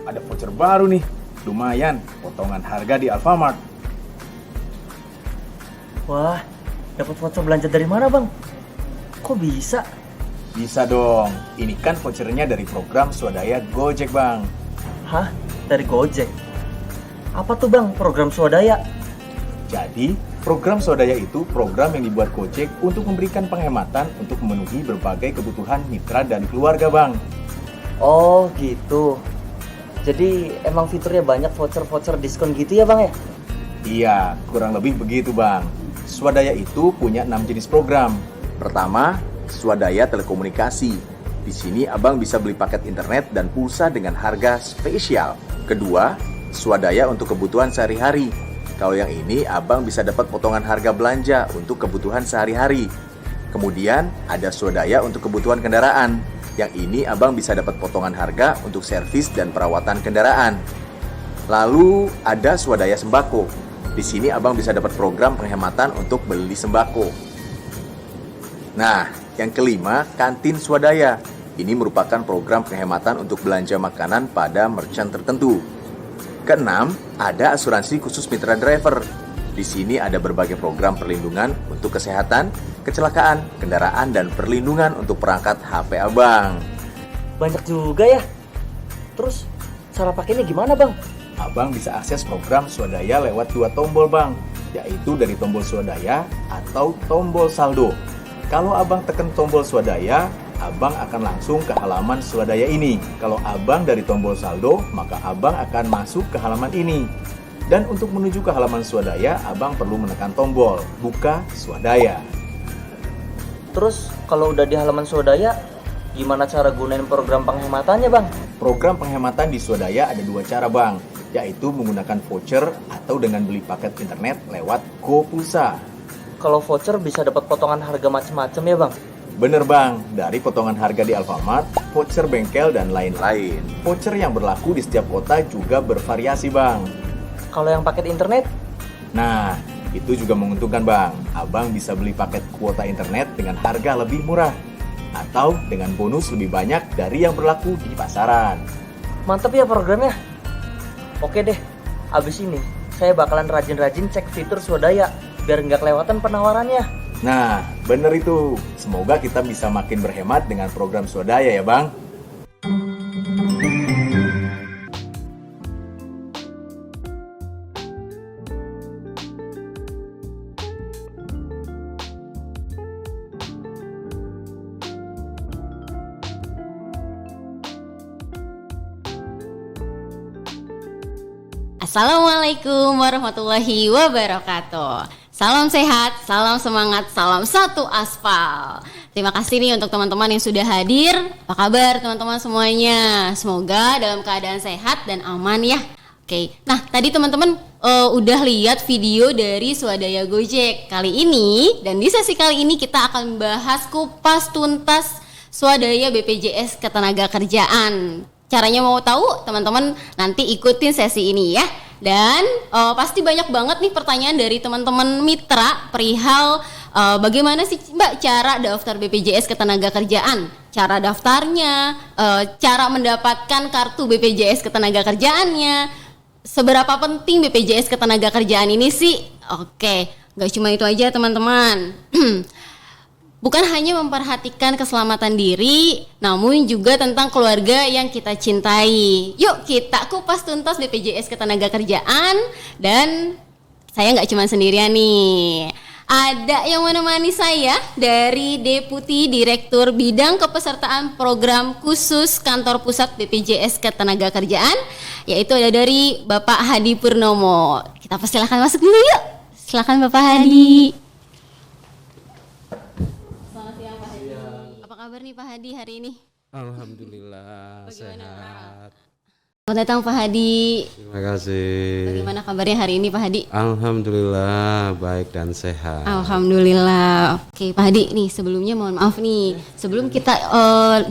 ada voucher baru nih. Lumayan, potongan harga di Alfamart. Wah, dapat voucher belanja dari mana bang? Kok bisa? Bisa dong, ini kan vouchernya dari program swadaya Gojek bang. Hah? Dari Gojek? Apa tuh bang program swadaya? Jadi, program swadaya itu program yang dibuat Gojek untuk memberikan penghematan untuk memenuhi berbagai kebutuhan mitra dan keluarga bang. Oh gitu. Jadi emang fiturnya banyak voucher-voucher diskon gitu ya bang ya? Iya, kurang lebih begitu bang. Swadaya itu punya 6 jenis program. Pertama, swadaya telekomunikasi. Di sini abang bisa beli paket internet dan pulsa dengan harga spesial. Kedua, swadaya untuk kebutuhan sehari-hari. Kalau yang ini abang bisa dapat potongan harga belanja untuk kebutuhan sehari-hari. Kemudian ada swadaya untuk kebutuhan kendaraan. Yang ini abang bisa dapat potongan harga untuk servis dan perawatan kendaraan. Lalu ada swadaya sembako. Di sini abang bisa dapat program penghematan untuk beli sembako. Nah, yang kelima, kantin swadaya. Ini merupakan program penghematan untuk belanja makanan pada merchant tertentu. Keenam, ada asuransi khusus mitra driver. Di sini ada berbagai program perlindungan untuk kesehatan, kecelakaan, kendaraan, dan perlindungan untuk perangkat HP abang. Banyak juga ya. Terus cara pakainya gimana bang? Abang bisa akses program swadaya lewat 2 tombol bang, yaitu dari tombol swadaya atau tombol saldo. Kalau abang tekan tombol swadaya, abang akan langsung ke halaman swadaya ini. Kalau abang dari tombol saldo, maka abang akan masuk ke halaman ini. Dan untuk menuju ke halaman swadaya, abang perlu menekan tombol buka swadaya. Terus kalau udah di halaman swadaya, gimana cara gunain program penghematannya bang? Program penghematan di swadaya ada 2 cara bang, yaitu menggunakan voucher atau dengan beli paket internet lewat GoPulsa. Kalau voucher bisa dapat potongan harga macam-macam ya bang? Bener bang, dari potongan harga di Alfamart, voucher bengkel, dan lain-lain. Voucher yang berlaku di setiap kota juga bervariasi bang. Kalau yang paket internet? Nah, itu juga menguntungkan bang. Abang bisa beli paket kuota internet dengan harga lebih murah. Atau dengan bonus lebih banyak dari yang berlaku di pasaran. Mantap ya programnya. Oke deh, abis ini saya bakalan rajin-rajin cek fitur swadaya biar nggak kelewatan penawarannya. Nah, bener itu. Semoga kita bisa makin berhemat dengan program swadaya ya bang. Assalamualaikum warahmatullahi wabarakatuh. Salam sehat, salam semangat, salam satu aspal. Terima kasih nih untuk teman-teman yang sudah hadir. Apa kabar teman-teman semuanya? Semoga dalam keadaan sehat dan aman ya. Oke, nah tadi teman-teman udah lihat video dari Swadaya Gojek. Kali ini dan di sesi kali ini kita akan membahas kupas tuntas Swadaya BPJS Ketenagakerjaan. Caranya mau tahu, teman-teman nanti ikutin sesi ini ya. Dan pasti banyak banget nih pertanyaan dari teman-teman mitra perihal bagaimana sih Mbak cara daftar BPJS Ketenagakerjaan, cara daftarnya, cara mendapatkan kartu BPJS Ketenagakerjaannya, seberapa penting BPJS Ketenagakerjaan ini sih? Oke, nggak cuma itu aja teman-teman. Bukan hanya memperhatikan keselamatan diri, namun juga tentang keluarga yang kita cintai. Yuk kita kupas tuntas BPJS Ketenagakerjaan. Dan saya nggak cuma sendirian nih. Ada yang menemani saya dari Deputi Direktur Bidang Kepesertaan Program Khusus Kantor Pusat BPJS Ketenagakerjaan, yaitu ada dari Bapak Hadi Purnomo. Kita persilahkan masuk dulu yuk. Silakan Bapak Hadi. Apa kabar nih Pak Hadi hari ini? Alhamdulillah. Bagaimana? Sehat. Selamat datang Pak Hadi. Terima kasih. Bagaimana kabarnya hari ini Pak Hadi? Alhamdulillah baik dan sehat. Alhamdulillah. Oke Pak Hadi nih sebelumnya mohon maaf nih. Sebelum kita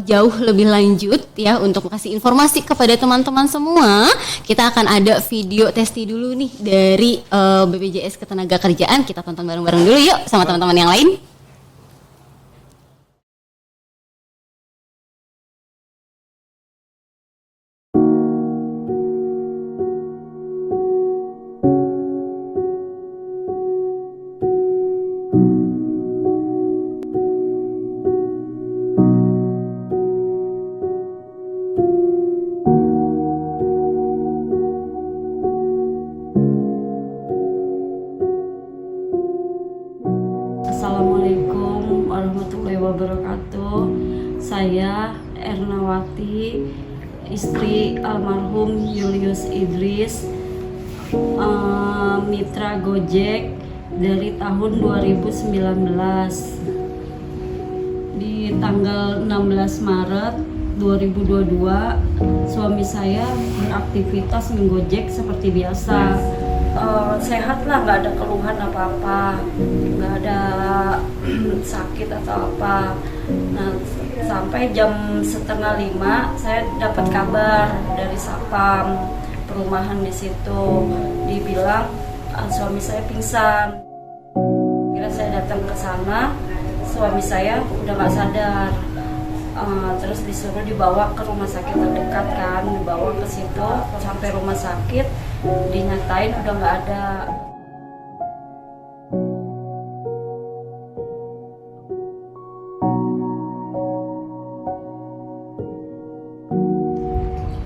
jauh lebih lanjut ya untuk kasih informasi kepada teman-teman semua, kita akan ada video testi dulu nih dari BPJS Ketenagakerjaan. Kita tonton bareng-bareng dulu yuk sama teman-teman yang lain. Saya Ernawati, istri almarhum Julius Idris, mitra Gojek dari tahun 2019. Di tanggal 16 Maret 2022, suami saya beraktivitas menggojek seperti biasa. Sehat lah, nggak ada keluhan apa-apa, nggak ada sakit atau apa. Nah, sampai jam 4:30 saya dapat kabar dari Sapam perumahan di situ, dibilang suami saya pingsan. Kira saya datang ke sana, suami saya udah nggak sadar. Terus disuruh dibawa ke rumah sakit terdekat kan, dibawa ke situ sampai rumah sakit, dinyatain udah nggak ada.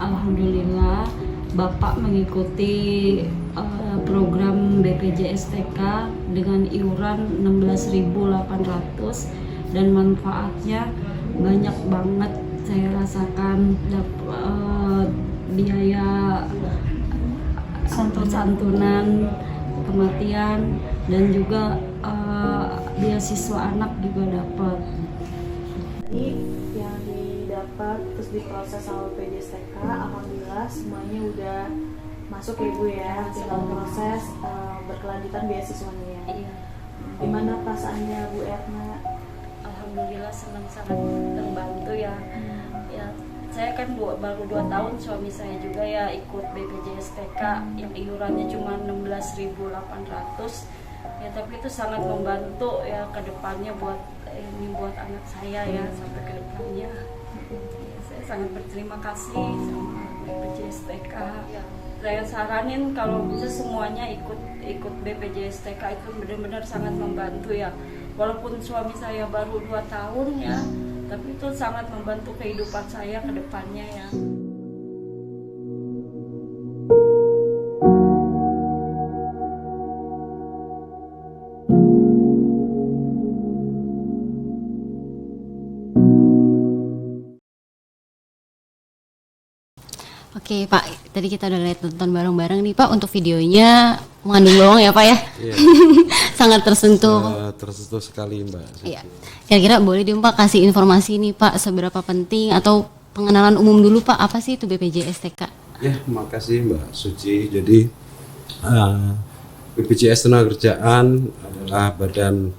Alhamdulillah Bapak mengikuti program BPJS TK dengan iuran 16.800 dan manfaatnya banyak banget. Saya rasakan biaya santunan kematian dan juga beasiswa anak juga dapat. Jadi yang didapat terus diproses sama BPJS TK, alhamdulillah semuanya udah masuk ya Bu ya, tinggal proses berkelanjutan beasiswanya ya. Iya. Gimana perasaannya Bu Erna? Alhamdulillah senang, sangat terbantu ya. Ya, saya kan baru 2 tahun, suami saya juga ya ikut BPJS TK yang iurannya cuma 16.800. Ya, tapi itu sangat membantu ya ke depannya buat anak saya ya sampai ke depannya. Ya, saya sangat berterima kasih sama BPJS TK. Ya, saya saranin kalau bisa semuanya ikut BPJS TK, itu benar-benar sangat membantu ya. Walaupun suami saya baru 2 tahun ya, tapi itu sangat membantu kehidupan saya ke depannya ya. Oke Pak, tadi kita udah lihat nonton bareng-bareng nih Pak, untuk videonya mengandung bawang ya Pak ya. Iya. Sangat tersentuh. Tersentuh sekali Mbak. Iya. Kira-kira boleh dong Pak kasih informasi nih Pak, seberapa penting atau pengenalan umum dulu Pak, apa sih itu BPJS TK? Ya, makasih Mbak Suci. Jadi BPJS Ketenagakerjaan adalah badan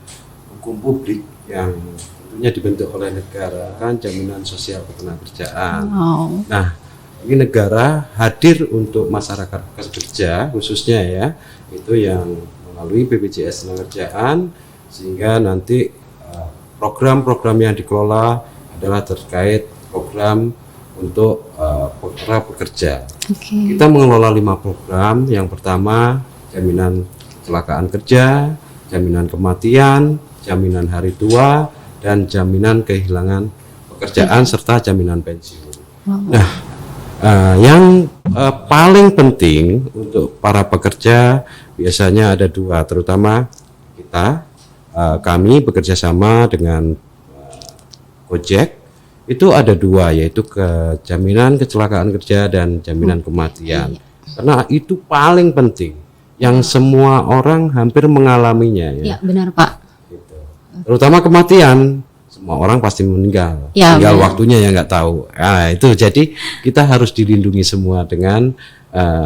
hukum publik yang tentunya dibentuk oleh negara, kan jaminan sosial ketenagakerjaan. Wow. Nah, ini negara hadir untuk masyarakat pekerja khususnya ya, itu yang melalui BPJS Ketenagakerjaan, sehingga nanti program-program yang dikelola adalah terkait program untuk para pekerja. Oke. Kita mengelola 5 program. Yang pertama, jaminan kecelakaan kerja, jaminan kematian, jaminan hari tua, dan jaminan kehilangan pekerjaan serta jaminan pensiun. Nah, yang paling penting untuk para pekerja biasanya ada 2, terutama kami bekerja sama dengan Gojek, itu ada 2, yaitu jaminan kecelakaan kerja dan jaminan kematian. Karena itu paling penting, yang semua orang hampir mengalaminya ya. Ya benar Pak. Gitu. Terutama kematian, semua orang pasti meninggal. Ya, tinggal benar. waktunya yang nggak tahu. Nah, itu jadi kita harus dilindungi semua dengan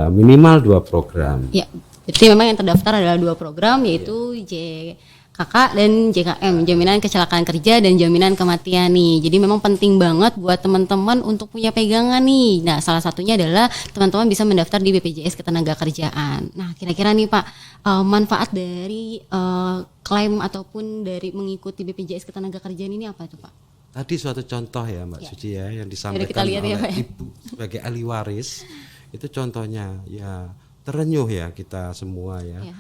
minimal 2 program. Ya, jadi memang yang terdaftar adalah 2 program, yaitu JKK dan JKM, jaminan kecelakaan kerja dan jaminan kematian nih. Jadi memang penting banget buat teman-teman untuk punya pegangan nih. Nah, salah satunya adalah teman-teman bisa mendaftar di BPJS Ketenagakerjaan. Nah, kira-kira nih Pak, manfaat dari klaim ataupun dari mengikuti BPJS Ketenagakerjaan ini apa tuh Pak? Tadi suatu contoh ya Mbak Suci ya, yang Yaudah, disampaikan kita lihat ya, oleh Pak, ya. Ibu sebagai ahli waris. Itu contohnya ya, terenyuh ya kita semua ya. Ya.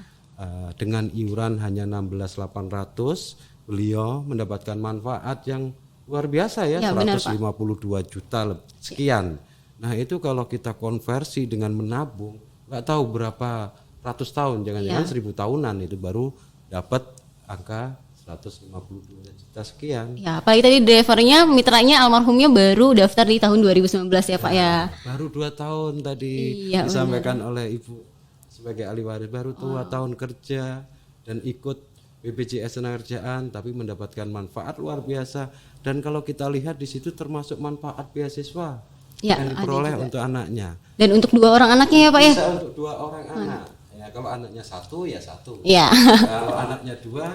Dengan iuran hanya 16.800, beliau mendapatkan manfaat yang luar biasa ya, Ya, benar, Pak. 152 juta sekian. Nah, itu kalau kita konversi dengan menabung, nggak tahu berapa ratus tahun, jangan-jangan Ya. 1000 tahunan itu baru dapat angka 152 juta sekian. Ya, apalagi tadi drivernya, mitranya almarhumnya baru daftar di tahun 2019 ya Pak ya. Baru 2 tahun tadi Iya, disampaikan oleh Ibu sebagai ahli waris, baru 2 tahun kerja dan ikut BPJS Tenagakerjaan, tapi mendapatkan manfaat luar biasa. Dan kalau kita lihat di situ termasuk manfaat beasiswa Ya, yang ada diperoleh juga. untuk anaknya. Dan untuk 2 orang anaknya ya Pak ya. Bisa untuk 2 orang anak. Ya, kalau anaknya 1 ya 1. Iya. Kalau anaknya 2,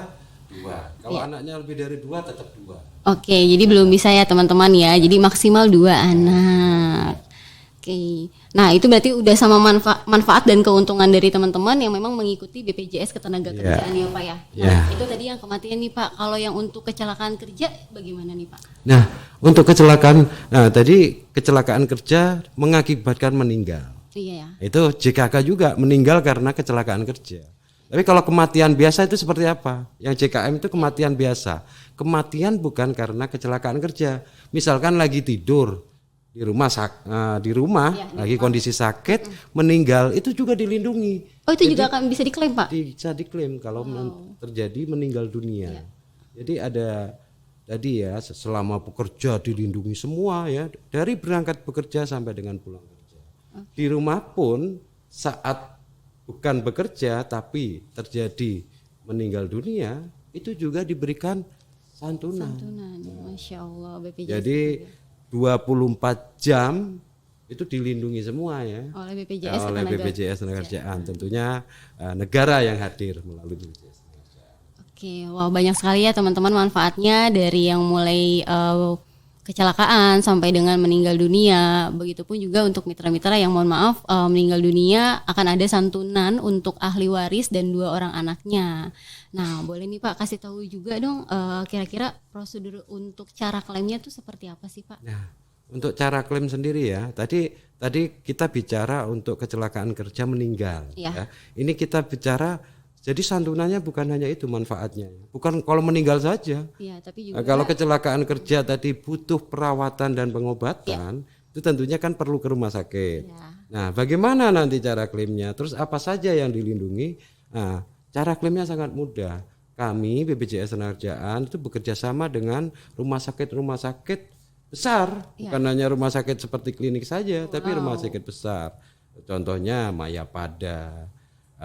2. Kalau Iya. anaknya lebih dari 2 tetap 2. Oke, jadi belum bisa ya teman-teman ya. Jadi maksimal 2 anak. Oke. Nah, itu berarti udah sama manfaat dan keuntungan dari teman-teman yang memang mengikuti BPJS Ketenagakerjaan ya Pak ya. Ya. Nah, itu tadi yang kematian nih Pak. Kalau yang untuk kecelakaan kerja bagaimana nih Pak? Nah, untuk kecelakaan, tadi kecelakaan kerja mengakibatkan meninggal. Iya ya. Itu JKK juga meninggal karena kecelakaan kerja. Tapi kalau kematian biasa itu seperti apa? Yang JKM itu kematian biasa. Kematian bukan karena kecelakaan kerja. Misalkan lagi tidur di rumah lagi kondisi sakit, meninggal, itu juga dilindungi. Oh, itu juga akan bisa diklaim Pak? Bisa diklaim kalau terjadi meninggal dunia. Jadi ada tadi ya, selama bekerja dilindungi semua ya, dari berangkat bekerja sampai dengan pulang kerja. Di rumah pun saat bukan bekerja tapi terjadi meninggal dunia, itu juga diberikan santunan. Masya Allah, BPJS. Jadi 24 jam itu dilindungi semua ya oleh BPJS oleh BPJS Tenagakerjaan. Tentunya negara yang hadir melalui BPJS Tenagakerjaan. Oke, wah banyak sekali ya teman-teman manfaatnya, dari yang mulai kecelakaan sampai dengan meninggal dunia. Begitupun juga untuk mitra-mitra yang mohon maaf meninggal dunia, akan ada santunan untuk ahli waris dan 2 orang anaknya. Nah, boleh nih Pak kasih tahu juga dong kira-kira prosedur untuk cara klaimnya tuh seperti apa sih Pak? Nah, untuk cara klaim sendiri ya, tadi kita bicara untuk kecelakaan kerja meninggal. Iya. Ya. Ini kita bicara, jadi santunannya bukan hanya itu manfaatnya, bukan kalau meninggal saja. Iya, tapi juga Kalau kecelakaan kerja tadi butuh perawatan dan pengobatan, itu tentunya kan perlu ke rumah sakit. Ya. Nah, bagaimana nanti cara klaimnya? Terus apa saja yang dilindungi? Nah, cara klaimnya sangat mudah. Kami BPJS Tenagakerjaan itu bekerja sama dengan rumah sakit besar, bukan hanya rumah sakit seperti klinik saja, tapi rumah sakit besar. Contohnya Mayapada,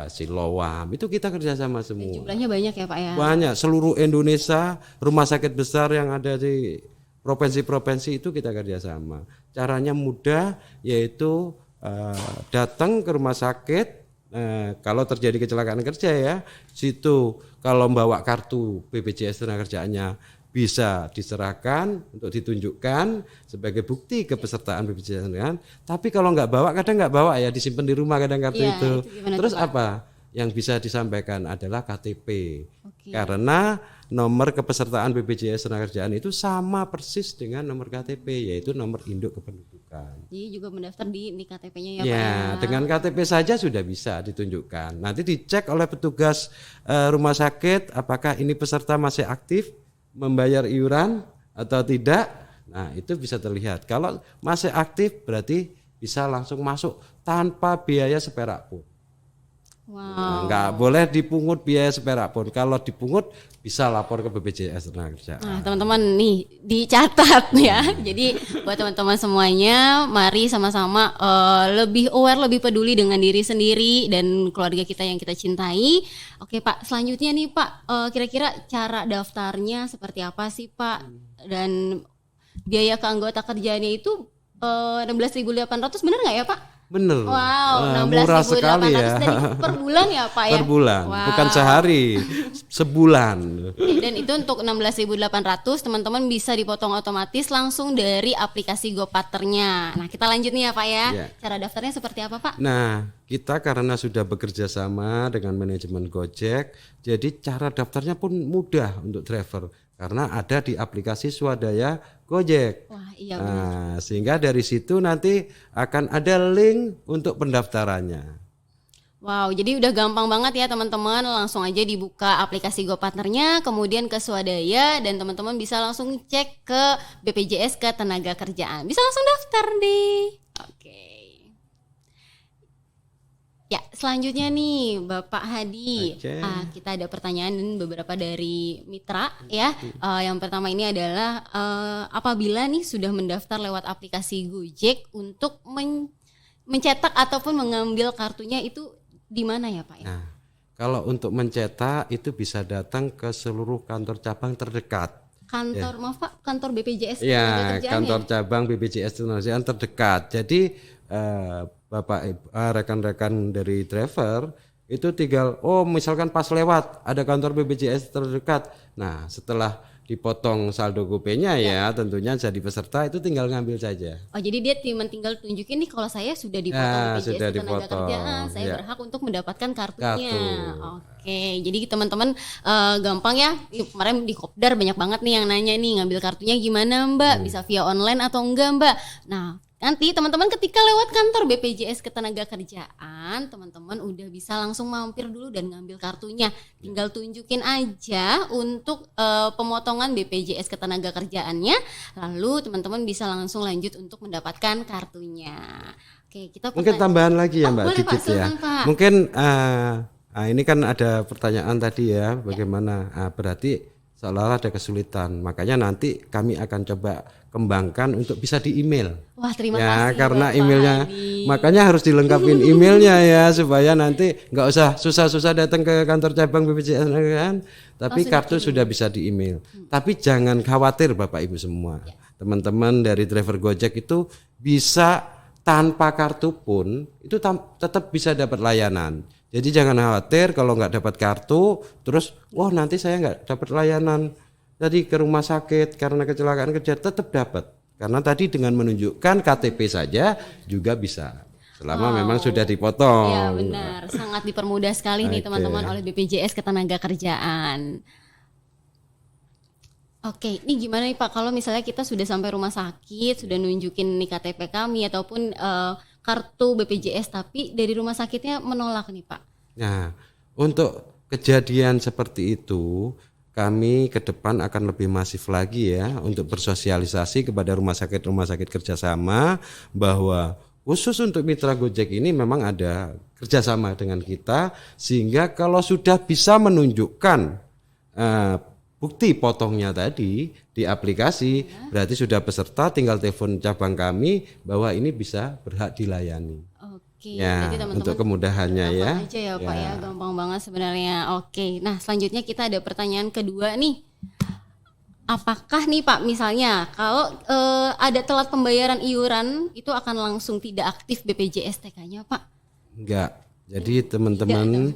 Siloam, itu kita kerjasama semua. jumlahnya banyak ya Pak ya? Banyak, seluruh Indonesia rumah sakit besar yang ada di provinsi-provinsi itu kita kerjasama. Caranya mudah, yaitu datang ke rumah sakit. Kalau terjadi kecelakaan kerja ya, situ kalau membawa kartu BPJS Tenagakerjaannya bisa diserahkan untuk ditunjukkan sebagai bukti kepesertaan BPJS Tenagakerjaan. Tapi kalau nggak bawa, kadang nggak bawa ya, disimpan di rumah kadang kartu Iya, itu. itu gimana Terus tuh, Pak? apa yang bisa disampaikan adalah KTP. Oke. Karena nomor kepesertaan BPJS Tenagakerjaan itu sama persis dengan nomor KTP, yaitu nomor induk kependudukan. Jadi juga mendaftar di KTP-nya ya Pak Ya, ya? dengan KTP saja sudah bisa ditunjukkan. Nanti dicek oleh petugas rumah sakit apakah ini peserta masih aktif membayar iuran atau tidak. Nah, itu bisa terlihat. Kalau masih aktif berarti bisa langsung masuk tanpa biaya seperak pun. Wow. Nah, nggak boleh dipungut biaya seperak pun. Kalau dipungut bisa lapor ke BPJS Tenagakerjaan. Nah, teman-teman nih dicatat ya. Jadi buat teman-teman semuanya, mari sama-sama lebih aware, lebih peduli dengan diri sendiri dan keluarga kita yang kita cintai. Oke Pak, selanjutnya nih Pak, kira-kira cara daftarnya seperti apa sih Pak? Dan biaya keanggota kerjaannya itu 16.800 benar nggak ya Pak? Bener. Wow, murah sekali 16.800 ya. dan itu per bulan ya Pak ya? Per bulan, Wow. bukan sehari, sebulan. Dan itu untuk 16.800 teman-teman bisa dipotong otomatis langsung dari aplikasi GoPartnernya. Nah, kita lanjut nih ya Pak ya. Ya. Cara daftarnya seperti apa Pak? Nah, kita karena sudah bekerja sama dengan manajemen Gojek, jadi cara daftarnya pun mudah untuk driver karena ada di aplikasi Swadaya Gojek. Wah, iya benar. Nah, sehingga dari situ nanti akan ada link untuk pendaftarannya. Wow, jadi udah gampang banget ya teman-teman. Langsung aja dibuka aplikasi GoPartnernya, kemudian ke Swadaya, dan teman-teman bisa langsung cek ke BPJS Ketenagakerjaan. Bisa langsung daftar deh. Oke. Ya, selanjutnya nih Bapak Hadi, Oke. kita ada pertanyaan beberapa dari mitra ya. Yang pertama ini adalah apabila nih sudah mendaftar lewat aplikasi Gojek untuk mencetak ataupun mengambil kartunya itu di mana ya Pak ya? Nah, kalau untuk mencetak itu bisa datang ke seluruh kantor cabang terdekat. Kantor maaf Pak, kantor BPJS Ya, Ketenagakerjaan kantor ya? cabang BPJS Ketenagakerjaan terdekat. Jadi rekan-rekan dari driver itu tinggal misalkan pas lewat ada kantor BPJS terdekat. Nah, setelah dipotong saldo GoPay-nya ya tentunya jadi peserta itu tinggal ngambil saja. Oh jadi dia tinggal tunjukin nih kalau saya sudah dipotong Ya, BPJS sudah Ketenagakerjaan, dipotong, saya ya. berhak untuk mendapatkan kartunya. Kartu. Oke, jadi teman-teman gampang ya. Kemarin di Kopdar banyak banget nih yang nanya nih ngambil kartunya gimana Mbak? Bisa via online atau enggak Mbak? Nah nanti teman-teman ketika lewat kantor BPJS Ketenagakerjaan, teman-teman udah bisa langsung mampir dulu dan ngambil kartunya. Tinggal tunjukin aja untuk pemotongan BPJS Ketenagakerjaannya, lalu teman-teman bisa langsung lanjut untuk mendapatkan kartunya. Oke, kita Mungkin tambahan lagi ya Oh, Mbak boleh, dikit Pak, ya. silakan, Pak. Mungkin ini kan ada pertanyaan tadi ya bagaimana berarti seolah-olah ada kesulitan. Makanya nanti kami akan coba kembangkan untuk bisa di email. Wah, terima Ya, kasih karena Bapak emailnya, Hadi. makanya harus dilengkapin emailnya ya supaya nanti nggak usah susah-susah datang ke kantor cabang BPJS kan, tapi kartu sudah bisa di email. Tapi jangan khawatir Bapak Ibu semua, teman-teman dari driver Gojek itu bisa tanpa kartu pun itu tetap bisa dapat layanan. Jadi jangan khawatir kalau nggak dapat kartu, terus nanti saya nggak dapat layanan. Jadi ke rumah sakit karena kecelakaan kerja tetap dapat. Karena tadi dengan menunjukkan KTP saja juga bisa. Selama memang sudah dipotong. Ya benar, sangat dipermudah sekali nih Oke. teman-teman oleh BPJS Ketenagakerjaan. Oke, ini gimana nih Pak kalau misalnya kita sudah sampai rumah sakit, sudah nunjukin nih KTP kami ataupun kartu BPJS tapi dari rumah sakitnya menolak nih Pak. Nah, untuk kejadian seperti itu kami ke depan akan lebih masif lagi ya untuk bersosialisasi kepada rumah sakit kerjasama bahwa khusus untuk mitra Gojek ini memang ada kerjasama dengan kita sehingga kalau sudah bisa menunjukkan bukti potongnya tadi di aplikasi berarti sudah peserta, tinggal telepon cabang kami bahwa ini bisa berhak dilayani. Oke, Ya, jadi teman-teman untuk kemudahannya ya. gampang aja ya Pak ya, gampang banget sebenarnya. Oke, nah selanjutnya kita ada pertanyaan kedua nih. Apakah nih Pak misalnya kalau ada telat pembayaran iuran itu akan langsung tidak aktif BPJS TK-nya Pak? Enggak. Jadi teman-teman,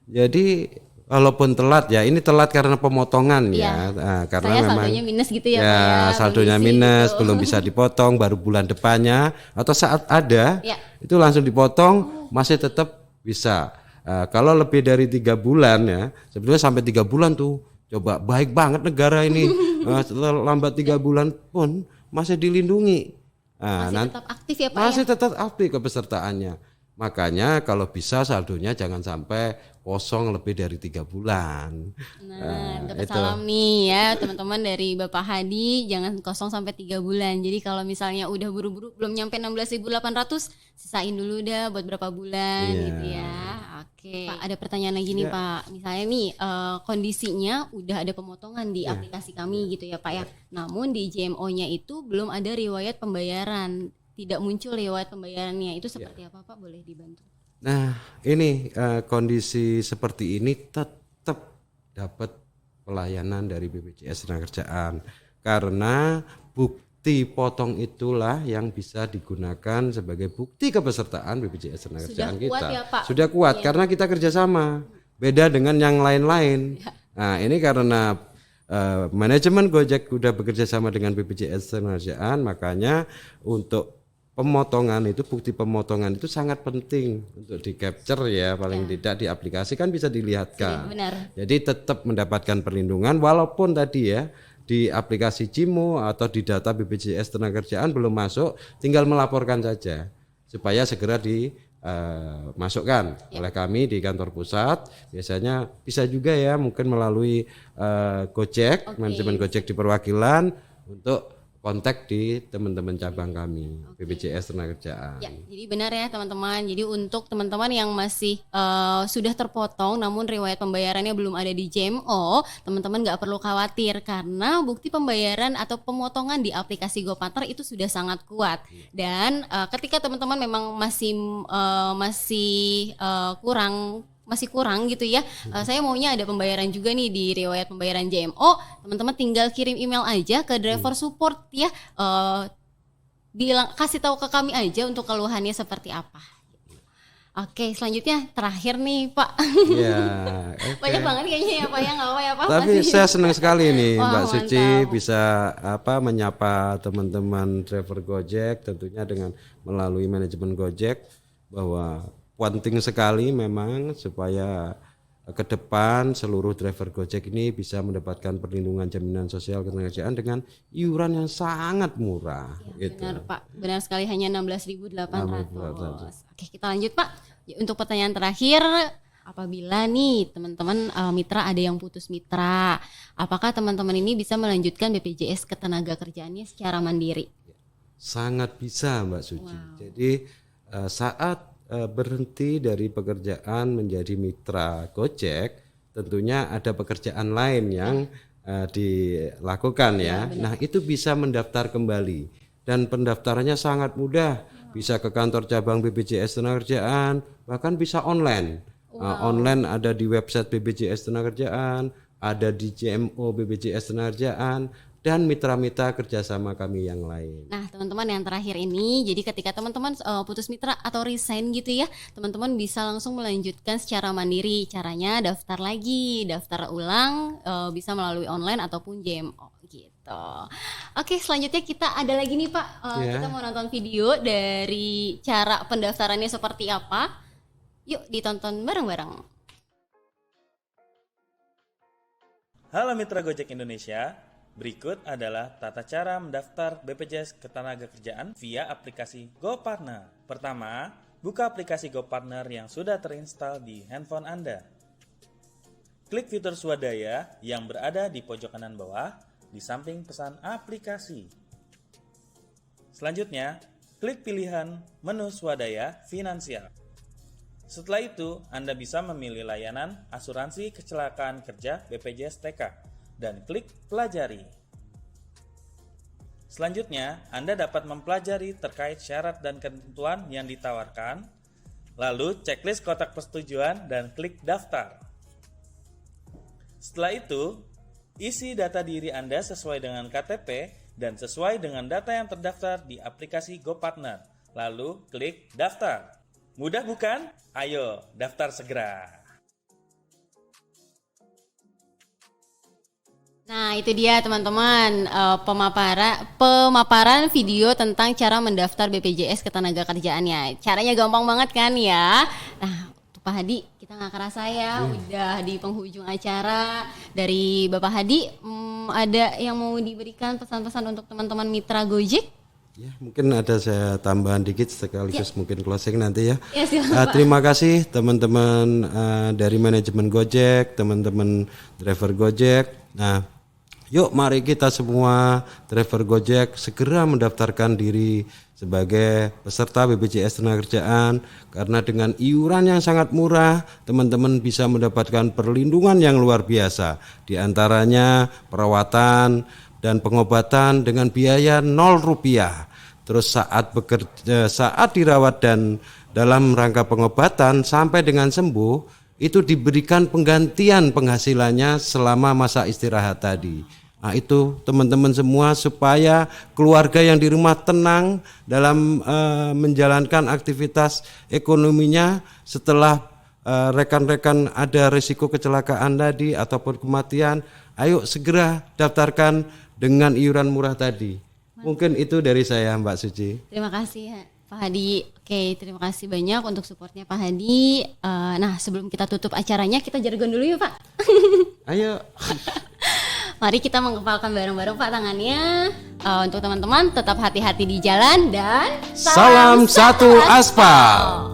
jadi walaupun telat ya, ini telat karena pemotongan ya. Nah, karena Saya memang saldonya minus gitu ya Pak ya. saldonya kondisi minus, gitu. belum bisa dipotong baru bulan depannya atau saat ada Ya. itu langsung dipotong masih tetap bisa. Kalau lebih dari 3 bulan ya, sebetulnya sampai 3 bulan tuh coba baik banget negara ini. Setelah lambat 3 bulan pun masih dilindungi. Masih Nanti tetap aktif ya Pak masih ya? tetap aktif kepesertaannya. Makanya kalau bisa saldonya jangan sampai kosong lebih dari 3 bulan. Nah, dapat itu. salam nih ya teman-teman dari Bapak Hadi, jangan kosong sampai 3 bulan. Jadi kalau misalnya udah buru-buru belum nyampe 16.800, sisain dulu dah buat berapa bulan Iya. gitu ya. Oke. Pak, ada pertanyaan lagi nih Pak. Misalnya nih kondisinya udah ada pemotongan di aplikasi kami gitu ya Pak ya. Namun di JMO-nya itu belum ada riwayat pembayaran. Tidak muncul riwayat pembayarannya. Itu seperti apa Pak? Boleh dibantu? Nah, ini kondisi seperti ini tetap dapat pelayanan dari BPJS Ketenagakerjaan karena bukti potong itulah yang bisa digunakan sebagai bukti kepesertaan BPJS Ketenagakerjaan Sudah kuat kita. ya, Pak? Sudah kuat karena kita kerjasama, beda dengan yang lain-lain. Nah, ini karena manajemen Gojek sudah bekerja sama dengan BPJS Ketenagakerjaan, makanya untuk pemotongan itu, bukti pemotongan itu sangat penting untuk di capture ya, paling tidak di aplikasi kan bisa dilihatkan. Benar. Jadi tetap mendapatkan perlindungan walaupun tadi ya di aplikasi Cimo atau di data BPJS Ketenagakerjaan belum masuk, tinggal melaporkan saja supaya segera dimasukkan oleh kami di kantor pusat. Biasanya bisa juga ya mungkin melalui Gojek, manajemen Gojek di perwakilan untuk kontak di teman-teman cabang kami BPJS Tenagakerjaan. Ya, jadi benar ya teman-teman. Jadi untuk teman-teman yang masih sudah terpotong namun riwayat pembayarannya belum ada di JMO, teman-teman nggak perlu khawatir karena bukti pembayaran atau pemotongan di aplikasi GoPartner itu sudah sangat kuat. Dan ketika teman-teman memang masih kurang gitu ya. Saya maunya ada pembayaran juga nih di riwayat pembayaran JMO. Teman-teman tinggal kirim email aja ke driver support ya. Kasih tahu ke kami aja untuk keluhannya seperti apa. Oke, selanjutnya terakhir nih Pak. Ya, Banyak banget kayaknya ya Pak ya, nggak apa ya Pak. Tapi saya senang sekali nih Wah, Mbak Suci mantap. bisa menyapa teman-teman driver Gojek tentunya dengan melalui manajemen Gojek bahwa penting sekali memang supaya ke depan seluruh driver Gojek ini bisa mendapatkan perlindungan jaminan sosial ketenagakerjaan dengan iuran yang sangat murah. Gitu. Benar Pak, benar sekali hanya 16.800. Oke, kita lanjut Pak. Untuk pertanyaan terakhir, apabila nih teman-teman mitra ada yang putus mitra, apakah teman-teman ini bisa melanjutkan BPJS Ketenagakerjaannya secara mandiri? Sangat bisa Mbak Suci. Jadi saat berhenti dari pekerjaan menjadi mitra Gojek, tentunya ada pekerjaan lain yang dilakukan ya. Nah, itu bisa mendaftar kembali dan pendaftarannya sangat mudah. Bisa ke kantor cabang BPJS Tenagakerjaan, bahkan bisa online. Online ada di website BPJS Tenagakerjaan, ada di JMO BPJS Tenagakerjaan, dan mitra-mitra kerjasama kami yang lain. Nah teman-teman yang terakhir ini, jadi ketika teman-teman putus mitra atau resign gitu ya, teman-teman bisa langsung melanjutkan secara mandiri. Caranya daftar lagi, daftar ulang, bisa melalui online ataupun JMO gitu. Oke, selanjutnya kita ada lagi nih Pak, kita mau nonton video dari cara pendaftarannya seperti apa. Yuk ditonton bareng-bareng. Halo Mitra Gojek Indonesia, berikut adalah tata cara mendaftar BPJS Ketenagakerjaan via aplikasi GoPartner. Pertama, buka aplikasi GoPartner yang sudah terinstall di handphone Anda. Klik fitur swadaya yang berada di pojok kanan bawah di samping pesan aplikasi. Selanjutnya, klik pilihan menu swadaya finansial. Setelah itu, Anda bisa memilih layanan asuransi kecelakaan kerja BPJS TK dan klik pelajari. Selanjutnya, Anda dapat mempelajari terkait syarat dan ketentuan yang ditawarkan, lalu checklist kotak persetujuan dan klik daftar. Setelah itu, isi data diri Anda sesuai dengan KTP dan sesuai dengan data yang terdaftar di aplikasi GoPartner, lalu klik daftar. Mudah bukan? Ayo, daftar segera. Nah itu dia teman-teman, pemaparan video tentang cara mendaftar BPJS Ketenagakerjaannya. Caranya gampang banget kan ya. Nah Pak Hadi, kita nggak kerasa ya udah di penghujung acara. Dari Bapak Hadi, ada yang mau diberikan pesan-pesan untuk teman-teman mitra Gojek? Ya, mungkin ada saya tambahan dikit sekaligus mungkin closing nanti ya. Ya silakan, Pak. Terima kasih teman-teman dari manajemen Gojek, teman-teman driver Gojek. Nah, yuk mari kita semua driver Gojek segera mendaftarkan diri sebagai peserta BPJS Tenagakerjaan karena dengan iuran yang sangat murah, teman-teman bisa mendapatkan perlindungan yang luar biasa. Di antaranya perawatan dan pengobatan dengan biaya 0 rupiah. Terus saat dirawat dan dalam rangka pengobatan sampai dengan sembuh, itu diberikan penggantian penghasilannya selama masa istirahat tadi. Nah itu teman-teman semua supaya keluarga yang di rumah tenang dalam menjalankan aktivitas ekonominya setelah rekan-rekan ada risiko kecelakaan tadi ataupun kematian, ayo segera daftarkan dengan iuran murah tadi. Mungkin itu dari saya Mbak Suci. Terima kasih Pak Hadi. Oke, terima kasih banyak untuk supportnya Pak Hadi. Nah sebelum kita tutup acaranya, kita jargon dulu yuk Pak. Ayo. Mari kita menggempalkan bareng-bareng Pak tangannya. Untuk teman-teman tetap hati-hati di jalan dan Salam satu aspal.